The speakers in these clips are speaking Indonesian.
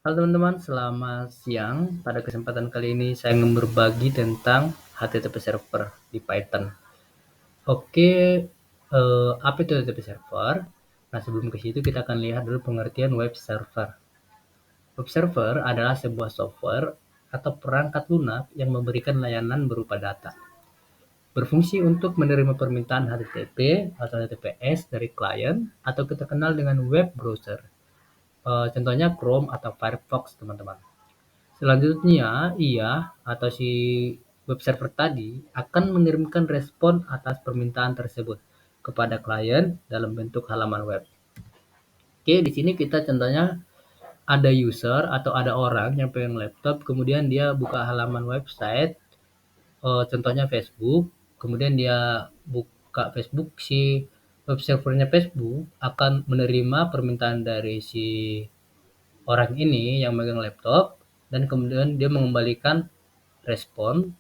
Halo teman-teman, selamat siang. Pada kesempatan kali ini saya ingin berbagi tentang HTTP server di Python. Oke, apa itu HTTP server? Nah, sebelum ke situ kita akan lihat dulu pengertian web server. Web server adalah sebuah software atau perangkat lunak yang memberikan layanan berupa data. Berfungsi untuk menerima permintaan HTTP atau HTTPS dari klien atau kita kenal dengan web browser. Contohnya Chrome atau Firefox, teman-teman. Selanjutnya, ia atau si web server tadi akan mengirimkan respon atas permintaan tersebut kepada klien dalam bentuk halaman web. Oke, di sini kita contohnya ada user atau ada orang yang pengen laptop, kemudian dia buka halaman website, contohnya Facebook, kemudian dia buka Facebook, si web servernya Facebook akan menerima permintaan dari si orang ini yang megang laptop dan kemudian dia mengembalikan respon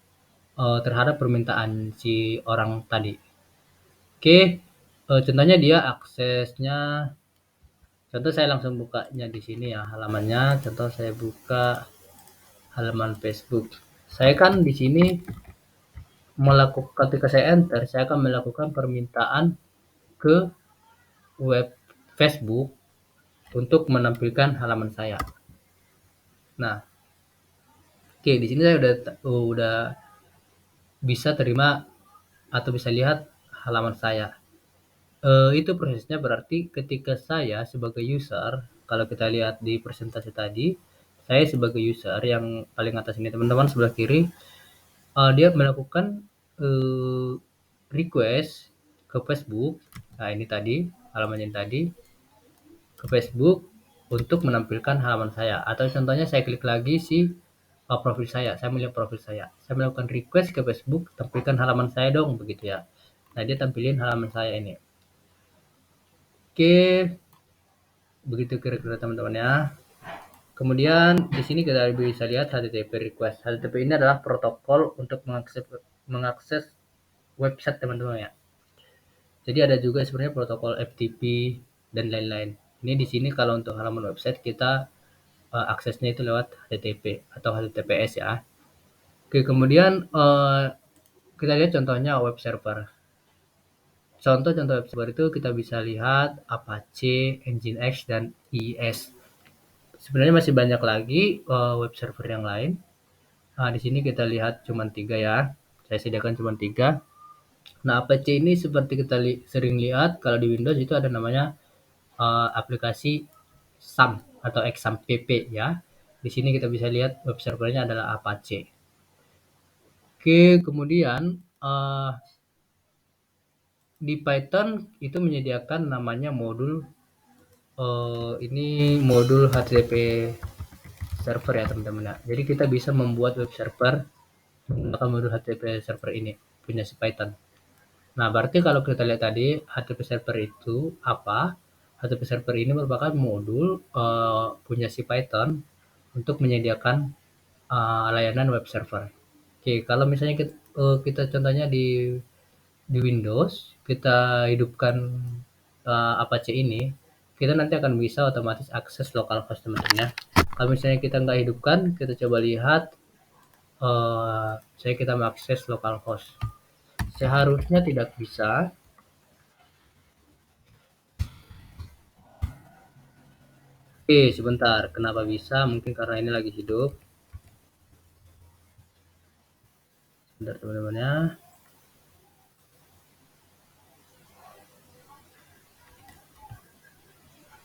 terhadap permintaan si orang tadi. Oke, contohnya dia aksesnya, contoh saya langsung bukanya di sini ya halamannya. Contoh saya buka halaman Facebook. Saya kan di sini ketika saya enter, saya akan melakukan permintaan ke web Facebook untuk menampilkan halaman saya. Nah, oke di sini saya udah bisa terima atau bisa lihat halaman saya. Itu prosesnya berarti ketika saya sebagai user, kalau kita lihat di presentasi tadi, saya sebagai user yang paling atas ini teman-teman sebelah kiri, dia melakukan, eee, request ke Facebook. Nah ini tadi, halaman yang tadi, ke Facebook untuk menampilkan halaman saya atau contohnya saya klik lagi si, profil saya melihat profil saya melakukan request ke Facebook, "Tampilkan halaman saya dong," begitu ya. Nah dia tampilin halaman saya ini. Oke, begitu kira-kira teman-teman ya. Kemudian di sini kita bisa lihat HTTP request. HTTP ini adalah protokol untuk mengakses website teman-teman ya. Jadi ada juga sebenarnya protokol FTP dan lain-lain. Ini di sini kalau untuk halaman website kita aksesnya itu lewat HTTP atau HTTPS ya. Oke, kemudian kita lihat contohnya web server. Contoh-contoh web server itu kita bisa lihat Apache, Nginx, dan IIS. Sebenarnya masih banyak lagi web server yang lain. Nah, di sini kita lihat cuma 3 ya. Saya sediakan cuma 3. Nah, Apache ini seperti kita sering lihat kalau di Windows itu ada namanya aplikasi SAM atau XAMPP ya. Di sini kita bisa lihat web servernya adalah Apache. Oke, kemudian di Python itu menyediakan namanya modul ini modul HTTP server ya teman-teman ya. Jadi kita bisa membuat web server menggunakan modul HTTP server ini punya si Python. Nah, berarti kalau kita lihat tadi HTTP server itu apa? HTTP server ini merupakan modul punya si Python untuk menyediakan layanan web server. Oke, kalau misalnya kita contohnya di Windows, kita hidupkan Apache ini, kita nanti akan bisa otomatis akses localhost teman-teman ya. Kalau misalnya kita nggak hidupkan, kita coba lihat, saya kita mengakses localhost. Seharusnya tidak bisa. Oke, sebentar. Kenapa bisa? Mungkin karena ini lagi hidup. Sebentar teman-teman ya.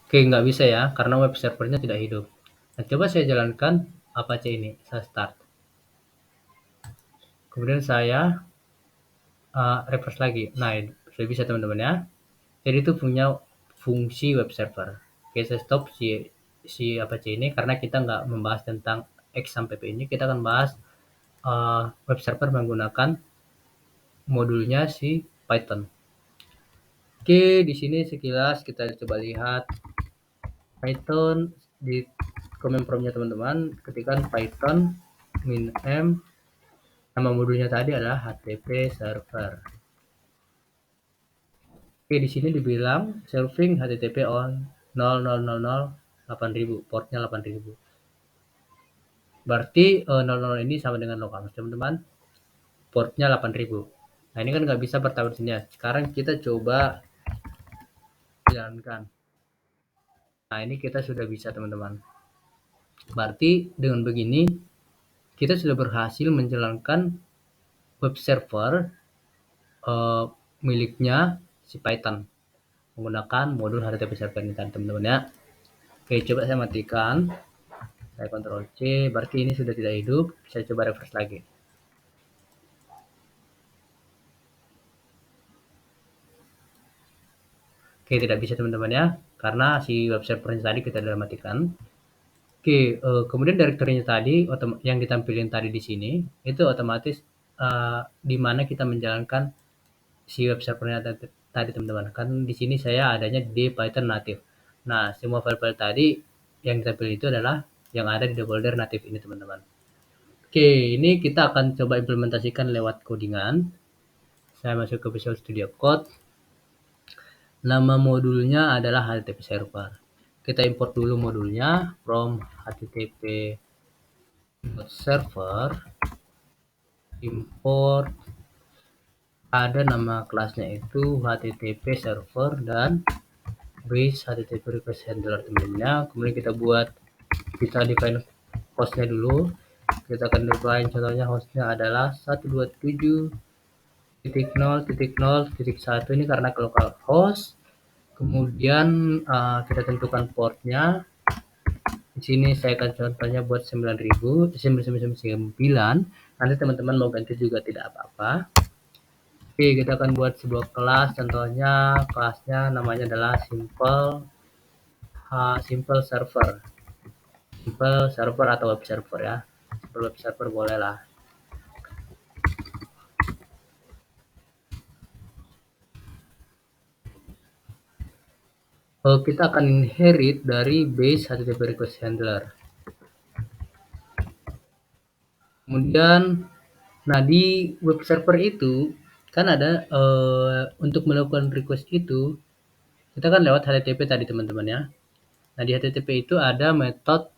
Oke, nggak bisa ya, karena web servernya tidak hidup. Nah, coba saya jalankan Apache ini. Saya start. Kemudian saya refresh lagi. Nah, sudah bisa teman-teman ya. Jadi itu punya fungsi web server. Oke, saya stop si Apache ini karena kita nggak membahas tentang XAMPP ini. Kita akan bahas web server menggunakan modulnya si Python. Oke, di sini sekilas kita coba lihat Python di command prompt-nya teman-teman. Ketikkan Python -m, nama modulnya tadi adalah HTTP server. Oke, di sini dibilang serving HTTP on 0000 8000, portnya 8000. Berarti 00 ini sama dengan localhost teman-teman, portnya 8000. Nah ini kan nggak bisa bertahan di sini ya. Sekarang kita coba jalankan. Nah ini kita sudah bisa teman-teman. Berarti dengan begini kita sudah berhasil menjalankan web server eh, miliknya si Python menggunakan modul HTTP server ini teman-teman ya. Oke, coba saya matikan. Saya Ctrl C, berarti ini sudah tidak hidup. Saya coba refresh lagi. Oke, tidak bisa teman-teman ya, karena si web servernya tadi kita sudah matikan. Oke, kemudian direktorinya tadi yang ditampilkan tadi di sini itu otomatis di mana kita menjalankan si web servernya tadi teman-teman. Kan di sini saya adanya di Python native. Nah, semua file-file tadi yang ditampilkan itu adalah yang ada di folder native ini teman-teman. Oke, ini kita akan coba implementasikan lewat codingan. Saya masuk ke Visual Studio Code. Nama modulnya adalah HTTP server. Kita import dulu modulnya from http server, import, ada nama kelasnya itu http server dan base http request handler temennya. Kemudian kita define hostnya dulu. Kita akan define contohnya hostnya adalah 127.0.0.1 ini karena local host. Kemudian kita tentukan portnya. Di sini saya akan contohnya buat 9.999. Nanti teman-teman mau ganti juga tidak apa-apa. Oke, kita akan buat sebuah kelas. Contohnya kelasnya namanya adalah simple server. Simple server atau web server ya. Simple web server boleh lah. Kita akan inherit dari base HTTP request handler. Kemudian, nah di web server itu kan ada untuk melakukan request itu kita kan lewat HTTP tadi teman-teman ya. Nah di HTTP itu ada metode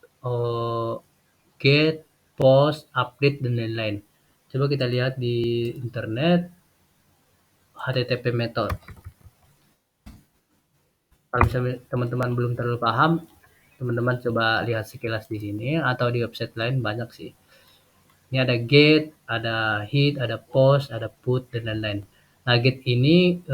get, post, update dan lain-lain. Coba kita lihat di internet HTTP method. Kalau misalnya teman-teman belum terlalu paham, teman-teman coba lihat sekilas di sini atau di website lain banyak sih. Ini ada get, ada hit, ada post, ada put dan lain-lain. Nah, get ini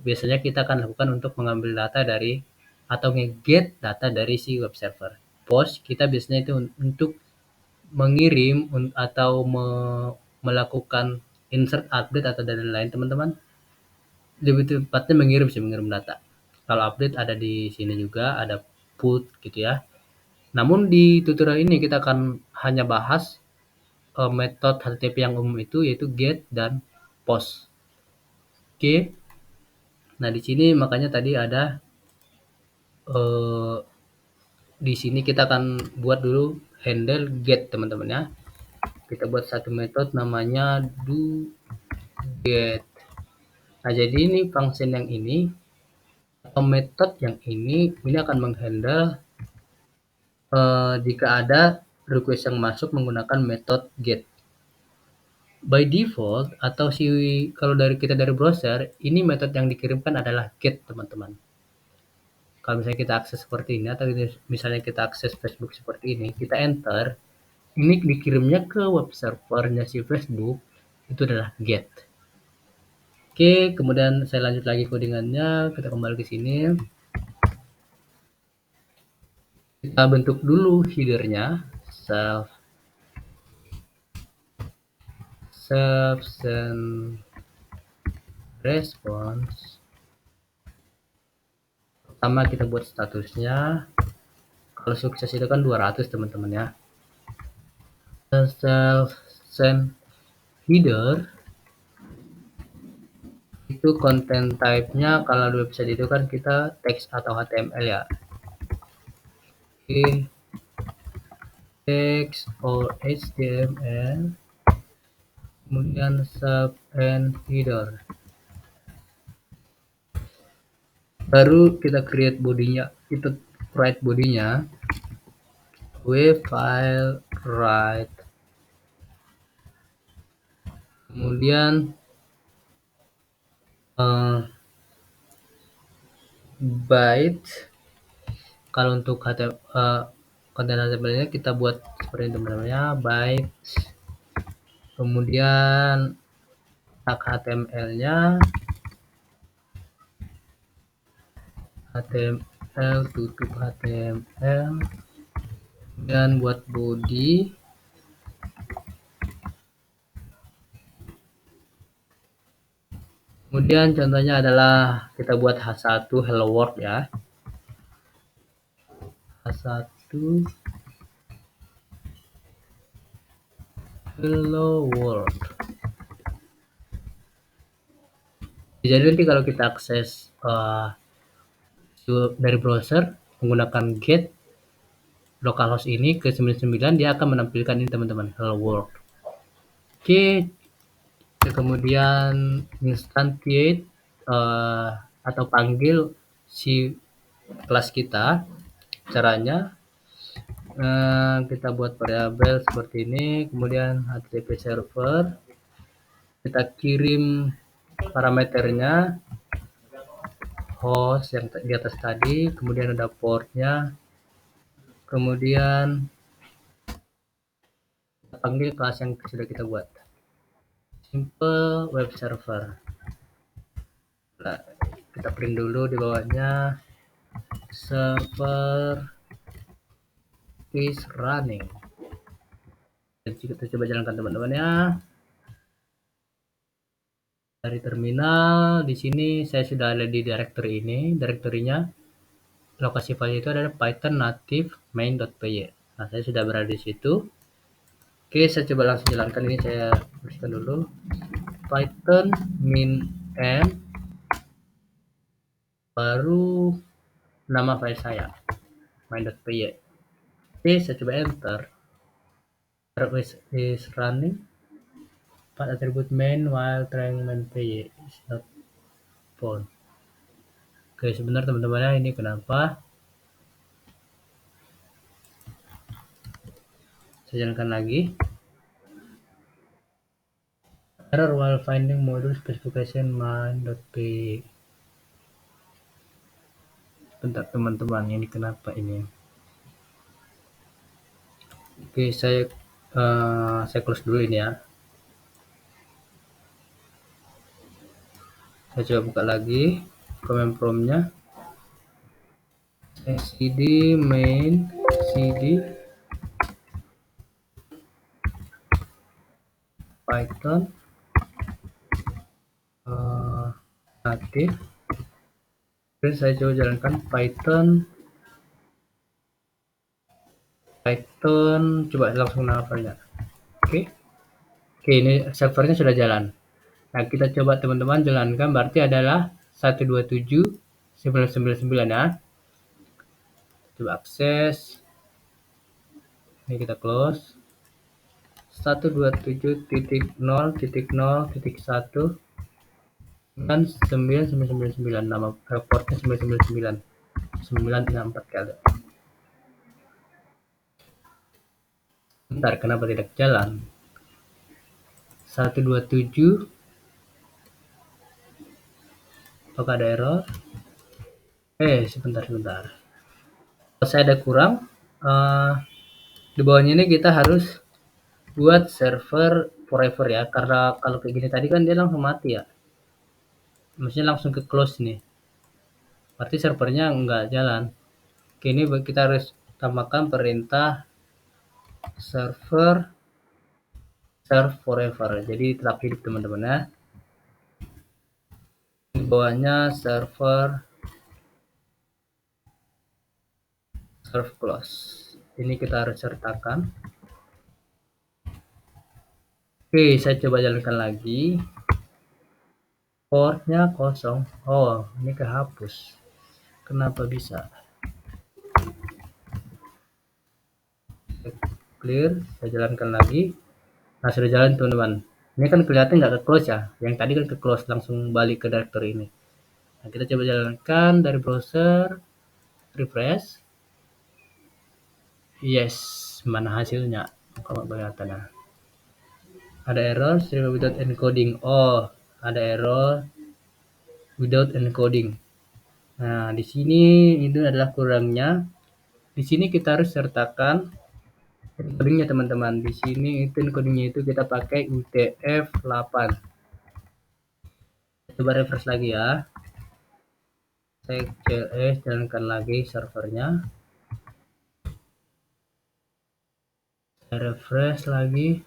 biasanya kita akan lakukan untuk mengambil data dari atau nge-get data dari si web server. Post kita biasanya itu untuk mengirim atau melakukan insert, update atau dan lain-lain teman-teman. Lebih tepatnya mengirim data. Kalau update ada di sini juga, ada put gitu ya. Namun di tutorial ini kita akan hanya bahas metode HTTP yang umum itu yaitu get dan post. Oke. Nah, di sini makanya tadi ada eh, di sini kita akan buat dulu handle get teman-teman ya. Kita buat satu metode namanya do get. Nah, jadi ini function yang ini atau metode yang ini akan menghandle jika ada request yang masuk menggunakan metode get. By default atau kalau dari browser, ini metode yang dikirimkan adalah get teman-teman. Kalau misalnya kita akses seperti ini atau misalnya kita akses Facebook seperti ini, kita enter, ini dikirimnya ke web servernya si Facebook, itu adalah get. Oke, kemudian saya lanjut lagi codingannya, kita kembali ke sini. Kita bentuk dulu headernya, self send response. Pertama kita buat statusnya. Kalau sukses itu kan 200 teman-teman ya. Self send header itu content type-nya kalau di website itu kan kita text atau HTML ya. Oke, text or HTML, kemudian sub and header. Baru kita create bodinya, kita write bodinya web file right, kemudian byte. Kalau untuk konten HTML-nya kita buat seperti itu namanya byte, kemudian tag HTML-nya HTML, tutup HTML, dan buat body kemudian contohnya adalah kita buat H1 hello world ya, H1 hello world. Jadi nanti kalau kita akses dari browser menggunakan get localhost ini ke 99, dia akan menampilkan ini teman-teman, hello world. Oke, kemudian instantiate atau panggil si kelas kita. Caranya kita buat variabel seperti ini, kemudian HTTP server, kita kirim parameternya host yang di atas tadi, kemudian ada portnya, kemudian kita panggil kelas yang sudah kita buat, simple web server. Nah, kita print dulu di bawahnya server is running. Jadi kita coba jalankan teman-teman ya. Dari terminal, di sini saya sudah ada di directory ini. Directory-nya lokasi file itu adalah python native main.py. Nah, saya sudah berada di situ. Oke, saya coba langsung jalankan ini, saya tuliskan dulu python min n baru nama file saya main.py. Oke, saya coba enter. Service is running. Path attribute main while trying main.py is not found. Oke, sebentar teman-teman ya, ini kenapa? Saya jalankan lagi. Error while finding module specification main.py. Bentar teman-teman, ini kenapa ini? Oke, saya close dulu ini ya. Saya coba buka lagi command prompt-nya. cd main cd python native. Terus saya coba jalankan python coba langsung nama filenya. Oke, ini servernya sudah jalan. Nah, kita coba teman-teman jalankan, berarti adalah 127.999 ya. Coba akses. Ini kita close. 127.0.0.1 dan 9999, nama portnya 999, 964 kali. Bentar, kenapa tidak jalan? 127, apakah ada error? Sebentar. Kalau saya ada kurang, di bawahnya ini kita harus buat server forever ya, karena kalau kayak gini tadi kan dia langsung mati ya, maksudnya langsung ke close nih, berarti servernya nggak jalan. Oke, ini kita harus tambahkan perintah serve forever, jadi tetap hidup teman-teman ya. Di bawahnya serve close, ini kita harus sertakan. Oke, saya coba jalankan lagi. Portnya kosong. Oh, ini kehapus. Kenapa bisa? Clear, saya jalankan lagi. Nah, sudah jalan teman-teman. Ini kan kelihatan nggak ke close ya. Yang tadi kan ke close, langsung balik ke directory ini. Nah, kita coba jalankan dari browser. Refresh. Yes, mana hasilnya? Kok kelihatan ya? Ada error stream without encoding. Oh, ada error without encoding. Nah, di sini itu adalah kurangnya. Di sini kita harus sertakan encodingnya teman-teman. Di sini itu encodingnya itu kita pakai UTF-8. Coba refresh lagi ya. Saya CLS jalankan lagi servernya. Saya refresh lagi.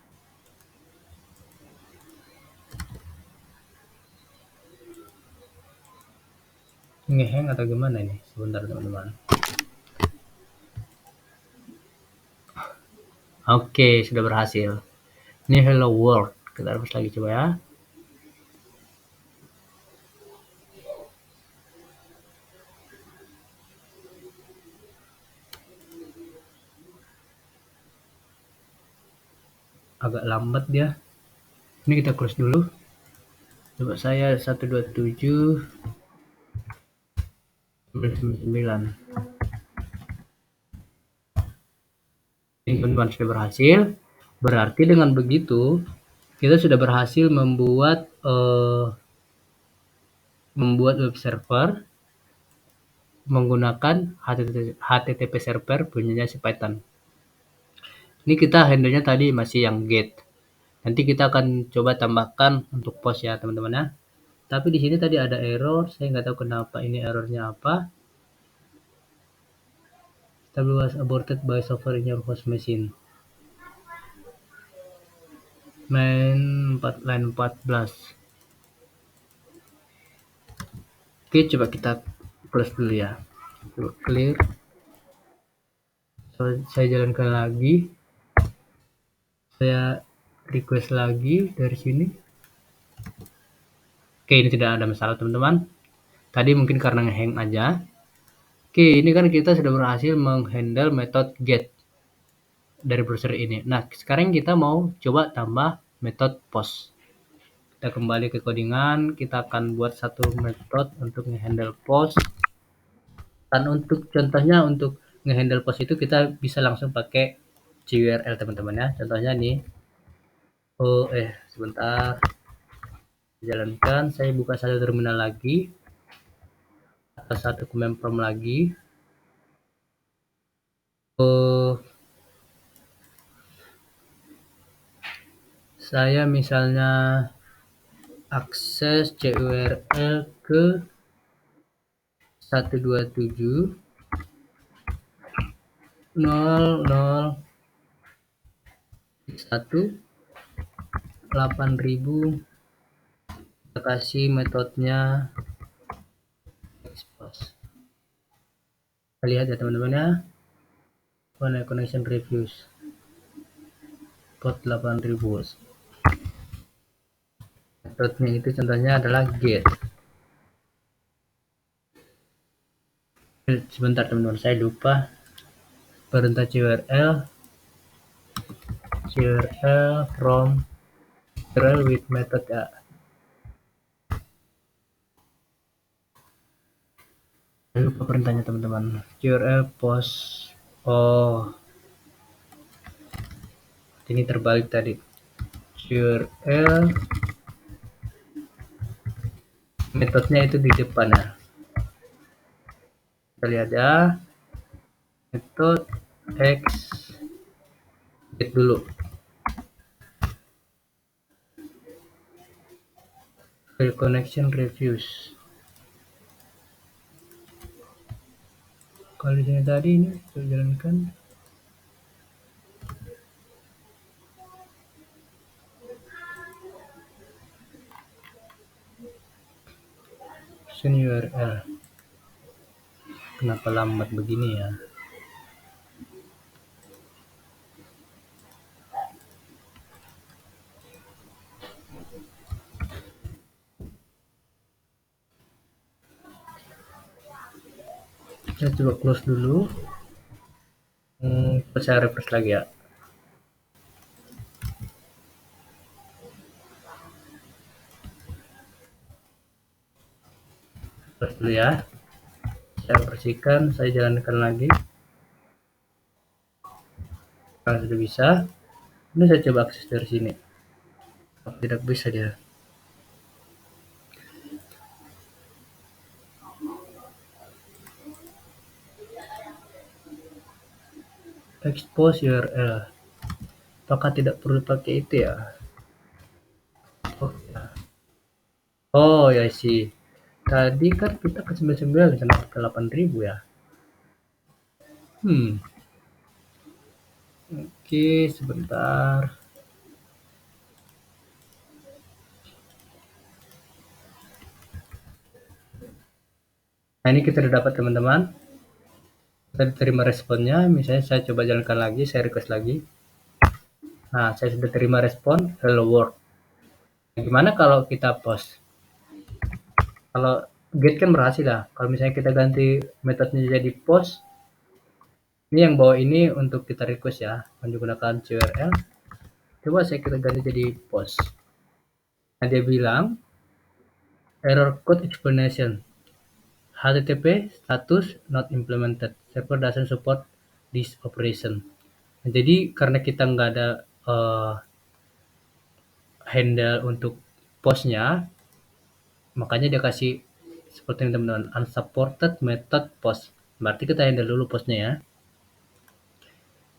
Ngeheng atau gimana ini? Sebentar teman-teman. Oke, sudah berhasil. Ini hello world. Kita refresh lagi coba ya. Agak lambat dia. Ini kita close dulu. Coba saya 127 9. Ini teman-teman sudah berhasil. Berarti dengan begitu kita sudah berhasil membuat web server menggunakan HTTP server punyanya si Python. Ini kita handle-nya tadi masih yang get. Nanti kita akan coba tambahkan untuk post ya teman-teman ya. Tapi di sini tadi ada error, saya nggak tahu kenapa ini errornya apa. Table was aborted by software in your host machine. Line 14. Oke, coba kita close dulu ya. Coba clear. So, saya jalankan lagi. Saya request lagi dari sini. Oke, ini tidak ada masalah teman-teman. Tadi mungkin karena nge-hang aja. Oke, ini kan kita sudah berhasil menghandle metode get dari browser ini. Nah, sekarang kita mau coba tambah metode post. Kita kembali ke codingan, kita akan buat satu metode untuk nge-handle post. Dan untuk contohnya untuk nge-handle post itu kita bisa langsung pakai CURL teman-teman ya. Contohnya nih. Sebentar. Jalankan, saya buka satu terminal lagi. Atau satu command prompt lagi. Saya misalnya akses CURL ke 127 00 1 8000. Kita kasih metodenya expose. Kita lihat ya teman-teman ya. Connection reviews port 8000. Metodenya itu contohnya adalah get. Sebentar teman-teman, saya lupa perintah CURL from CURL with method ya. Saya lupa perintahnya teman-teman. CURL post. Ini terbalik tadi. CURL metodenya itu di depan ya. Kita lihat ya. Metode x get dulu. File connection reviews. Kalau di sini tadi ini saya jalankan. Sini URL. Kenapa lambat begini ya? Saya coba close dulu. Saya refresh lagi ya. Close dulu ya. Saya bersihkan, saya jalankan lagi. Kalau sudah bisa, Ini saya coba akses dari sini. Tidak bisa dia. Expose URL. Apakah tidak perlu pakai itu ya? Oh, ya. Oh, ya sih. Tadi kan kita ke 99 sampai ke 8.000 ya. Hmm. Oke, sebentar. Nah, ini kita udah dapat teman-teman. Kita terima responnya. Misalnya saya coba jalankan lagi, saya request lagi. Nah, saya sudah terima respon hello world. Gimana kalau kita post? Kalau get kan berhasil lah. Kalau misalnya kita ganti metodenya jadi post, ini yang bawah ini untuk kita request ya, menggunakan CURL. Coba saya kita ganti jadi post. Nah, dia bilang error code explanation. HTTP status not implemented. Server doesn't support this operation. Nah, jadi karena kita nggak ada handle untuk postnya, makanya dia kasih seperti ini teman-teman, unsupported method post. Berarti kita handle dulu postnya ya.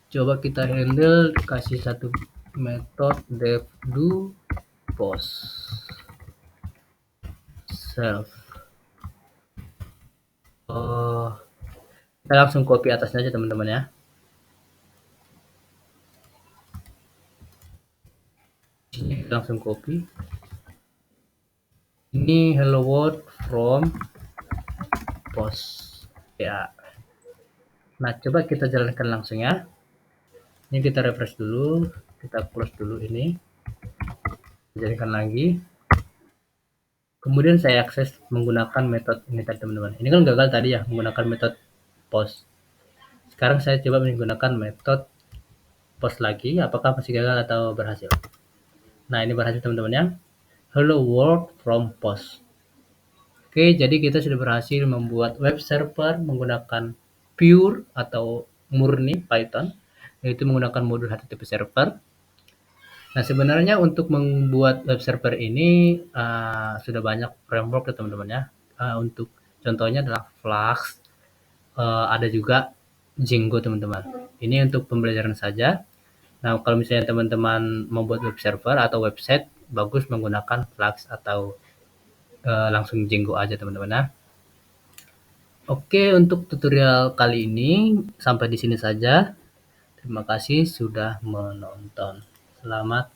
Coba kita handle kasih satu metode dev do post self. Kita langsung copy atasnya aja teman-teman ya. Sini kita langsung copy. Ini hello world from post ya. Nah, coba kita jalankan langsung ya. Ini kita refresh dulu, kita close dulu ini. Jalankan lagi. Kemudian saya akses menggunakan metode ini tadi teman-teman. Ini kan gagal tadi ya, menggunakan metode post. Sekarang saya coba menggunakan metode post lagi, apakah masih gagal atau berhasil. Nah, ini berhasil teman-teman ya. Hello world from post. Oke, jadi kita sudah berhasil membuat web server menggunakan pure atau murni Python, yaitu menggunakan modul HTTP server. Nah, sebenarnya untuk membuat web server ini sudah banyak framework ya teman-teman ya. Untuk contohnya adalah Flux, ada juga Django teman-teman. Ini untuk pembelajaran saja. Nah, kalau misalnya teman-teman membuat web server atau website, bagus menggunakan Flux atau langsung Django aja teman-teman ya. Oke, untuk tutorial kali ini sampai di sini saja. Terima kasih sudah menonton. Selamat